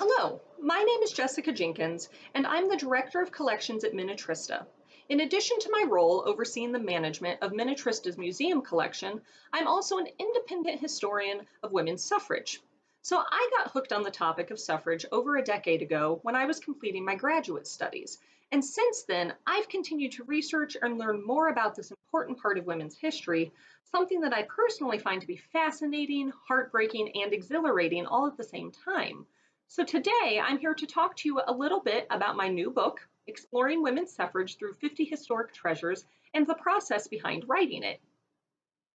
Hello, my name is Jessica Jenkins, and I'm the Director of Collections at Minnetrista. In addition to my role overseeing the management of Minnetrista's museum collection, I'm also an independent historian of women's suffrage. So I got hooked on the topic of suffrage over a decade ago when I was completing my graduate studies. And since then, I've continued to research and learn more about this important part of women's history, something that I personally find to be fascinating, heartbreaking, and exhilarating all at the same time. So today I'm here to talk to you a little bit about my new book, Exploring Women's Suffrage Through 50 Historic Treasures, and the process behind writing it.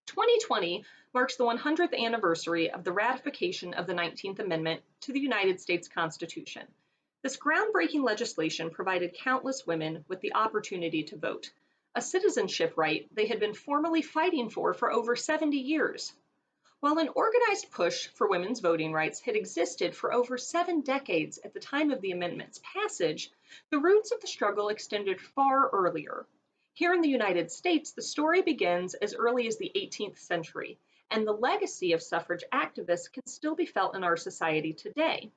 2020 marks the 100th anniversary of the ratification of the 19th Amendment to the United States Constitution. This groundbreaking legislation provided countless women with the opportunity to vote, a citizenship right they had been formally fighting for over 70 years. While an organized push for women's voting rights had existed for over 7 decades at the time of the amendment's passage, the roots of the struggle extended far earlier. Here in the United States, the story begins as early as the 18th century, and the legacy of suffrage activists can still be felt in our society today.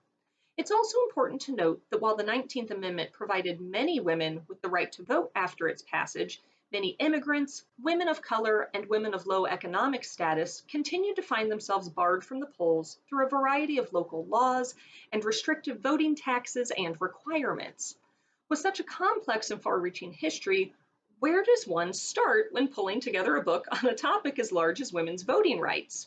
It's also important to note that while the 19th Amendment provided many women with the right to vote after its passage, many immigrants, women of color, and women of low economic status continued to find themselves barred from the polls through a variety of local laws and restrictive voting taxes and requirements. With such a complex and far-reaching history, where does one start when pulling together a book on a topic as large as women's voting rights?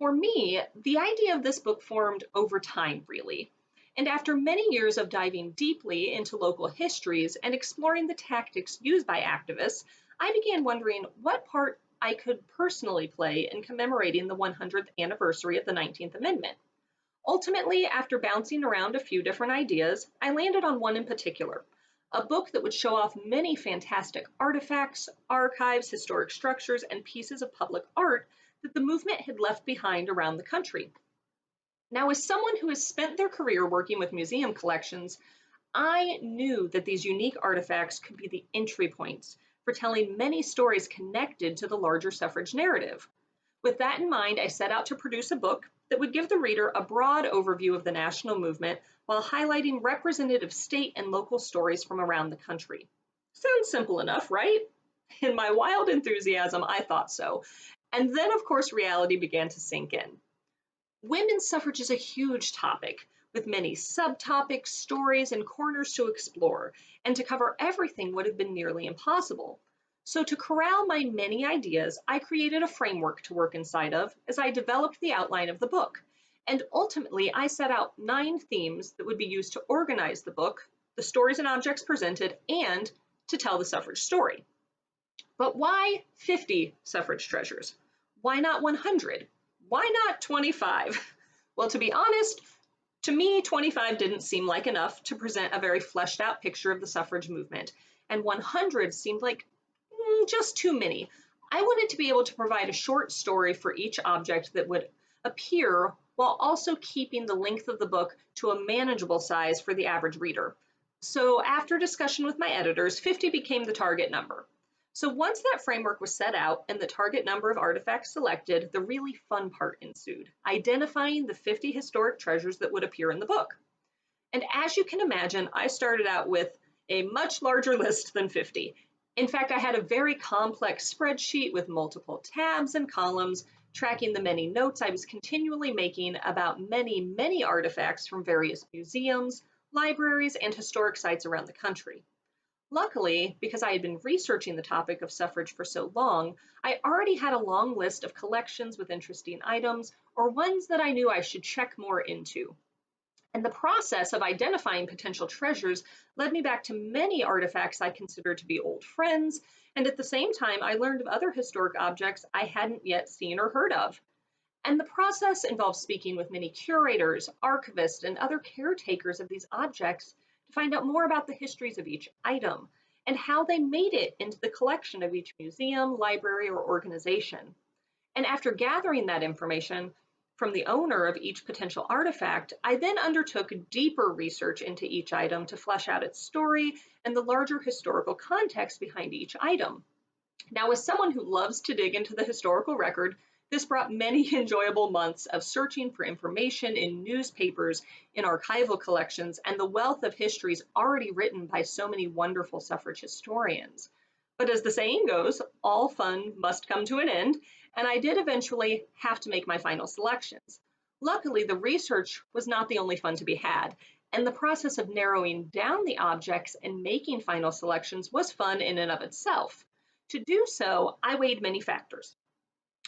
For me, the idea of this book formed over time, really. And after many years of diving deeply into local histories and exploring the tactics used by activists, I began wondering what part I could personally play in commemorating the 100th anniversary of the 19th Amendment. Ultimately, after bouncing around a few different ideas, I landed on one in particular, a book that would show off many fantastic artifacts, archives, historic structures, and pieces of public art that the movement had left behind around the country. Now, as someone who has spent their career working with museum collections, I knew that these unique artifacts could be the entry points for telling many stories connected to the larger suffrage narrative. With that in mind, I set out to produce a book that would give the reader a broad overview of the national movement while highlighting representative state and local stories from around the country. Sounds simple enough, right? In my wild enthusiasm, I thought so. And then, of course, reality began to sink in. Women's suffrage is a huge topic, with many subtopics, stories, and corners to explore, and to cover everything would have been nearly impossible. So to corral my many ideas, I created a framework to work inside of as I developed the outline of the book. And ultimately, I set out 9 themes that would be used to organize the book, the stories and objects presented, and to tell the suffrage story. But why 50 suffrage treasures? Why not 100? Why not 25? Well, to be honest, to me, 25 didn't seem like enough to present a very fleshed out picture of the suffrage movement, and 100 seemed like just too many. I wanted to be able to provide a short story for each object that would appear while also keeping the length of the book to a manageable size for the average reader. So after discussion with my editors, 50 became the target number. So once that framework was set out and the target number of artifacts selected, the really fun part ensued, identifying the 50 historic treasures that would appear in the book. And as you can imagine, I started out with a much larger list than 50. In fact, I had a very complex spreadsheet with multiple tabs and columns, tracking the many notes I was continually making about many artifacts from various museums, libraries, and historic sites around the country. Luckily, because I had been researching the topic of suffrage for so long, I already had a long list of collections with interesting items or ones that I knew I should check more into. And the process of identifying potential treasures led me back to many artifacts I considered to be old friends, and at the same time, I learned of other historic objects I hadn't yet seen or heard of. And the process involved speaking with many curators, archivists, and other caretakers of these objects to find out more about the histories of each item and how they made it into the collection of each museum, library, or organization. And after gathering that information from the owner of each potential artifact, I then undertook deeper research into each item to flesh out its story and the larger historical context behind each item. Now, as someone who loves to dig into the historical record, This brought many enjoyable months of searching for information in newspapers, in archival collections, and the wealth of histories already written by so many wonderful suffrage historians. But as the saying goes, all fun must come to an end, and I did eventually have to make my final selections. Luckily, the research was not the only fun to be had, and the process of narrowing down the objects and making final selections was fun in and of itself. To do so, I weighed many factors.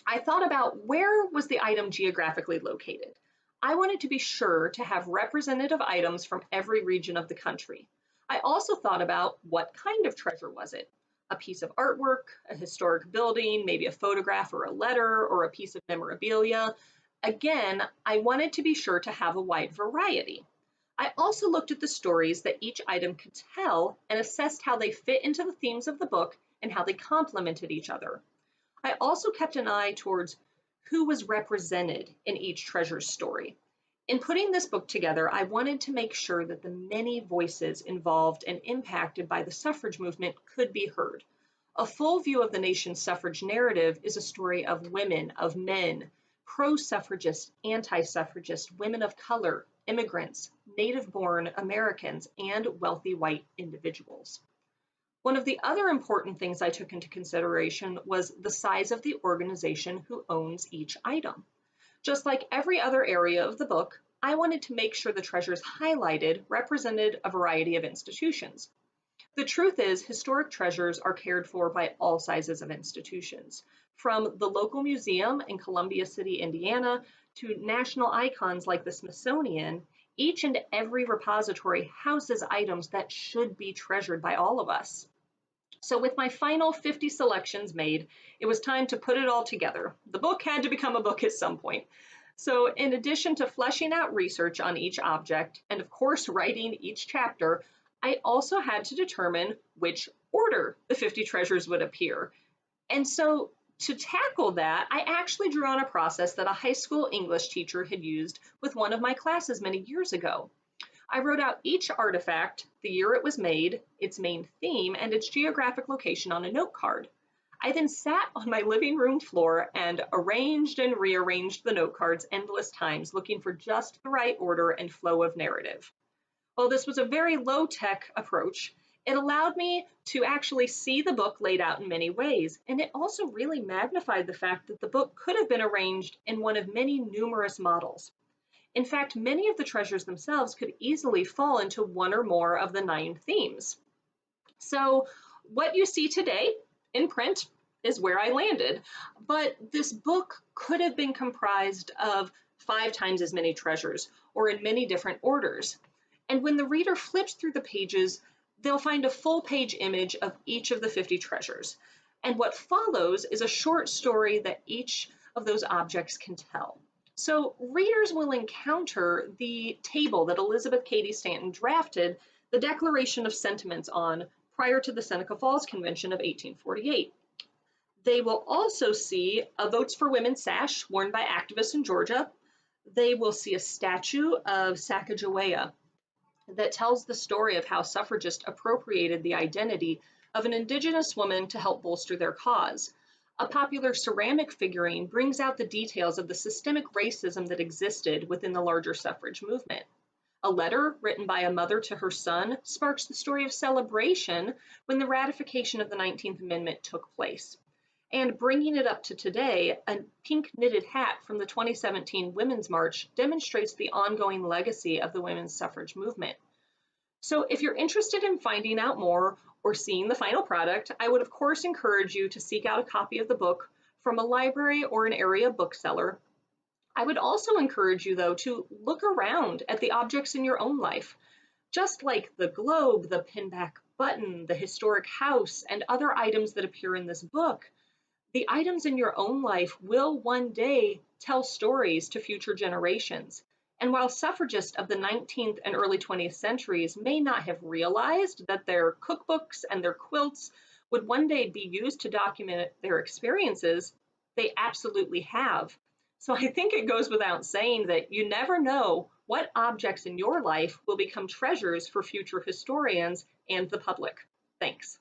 I thought about where was the item geographically located. I wanted to be sure to have representative items from every region of the country. I also thought about what kind of treasure was it? A piece of artwork, a historic building, maybe a photograph or a letter, or a piece of memorabilia. Again, I wanted to be sure to have a wide variety. I also looked at the stories that each item could tell and assessed how they fit into the themes of the book and how they complemented each other. I also kept an eye towards who was represented in each treasure's story. In putting this book together, I wanted to make sure that the many voices involved and impacted by the suffrage movement could be heard. A full view of the nation's suffrage narrative is a story of women, of men, pro-suffragist, anti-suffragist, women of color, immigrants, native-born Americans, and wealthy white individuals. One of the other important things I took into consideration was the size of the organization who owns each item. Just like every other area of the book, I wanted to make sure the treasures highlighted represented a variety of institutions. The truth is, historic treasures are cared for by all sizes of institutions, from the local museum in Columbia City, Indiana, to national icons like the Smithsonian. Each and every repository houses items that should be treasured by all of us. So with my final 50 selections made, it was time to put it all together. The book had to become a book at some point. So in addition to fleshing out research on each object, and of course writing each chapter, I also had to determine which order the 50 treasures would appear. And so to tackle that, I actually drew on a process that a high school English teacher had used with one of my classes many years ago. I wrote out each artifact, the year it was made, its main theme, and its geographic location on a note card. I then sat on my living room floor and arranged and rearranged the note cards endless times, looking for just the right order and flow of narrative. While this was a very low-tech approach, it allowed me to actually see the book laid out in many ways, and it also really magnified the fact that the book could have been arranged in one of many numerous models. In fact, many of the treasures themselves could easily fall into one or more of the 9 themes. So what you see today in print is where I landed, but this book could have been comprised of 5 times as many treasures or in many different orders. And when the reader flips through the pages, they'll find a full page image of each of the 50 treasures. And what follows is a short story that each of those objects can tell. So readers will encounter the table that Elizabeth Cady Stanton drafted the Declaration of Sentiments on prior to the Seneca Falls Convention of 1848. They will also see a Votes for Women sash worn by activists in Georgia. They will see a statue of Sacagawea that tells the story of how suffragists appropriated the identity of an Indigenous woman to help bolster their cause. A popular ceramic figurine brings out the details of the systemic racism that existed within the larger suffrage movement. A letter written by a mother to her son sparks the story of celebration when the ratification of the 19th Amendment took place. And bringing it up to today, a pink knitted hat from the 2017 Women's March demonstrates the ongoing legacy of the women's suffrage movement. So if you're interested in finding out more or seeing the final product, I would of course encourage you to seek out a copy of the book from a library or an area bookseller. I would also encourage you though to look around at the objects in your own life. Just like the globe, the pinback button, the historic house, and other items that appear in this book, the items in your own life will one day tell stories to future generations. And while suffragists of the 19th and early 20th centuries may not have realized that their cookbooks and their quilts would one day be used to document their experiences, they absolutely have. So I think it goes without saying that you never know what objects in your life will become treasures for future historians and the public. Thanks.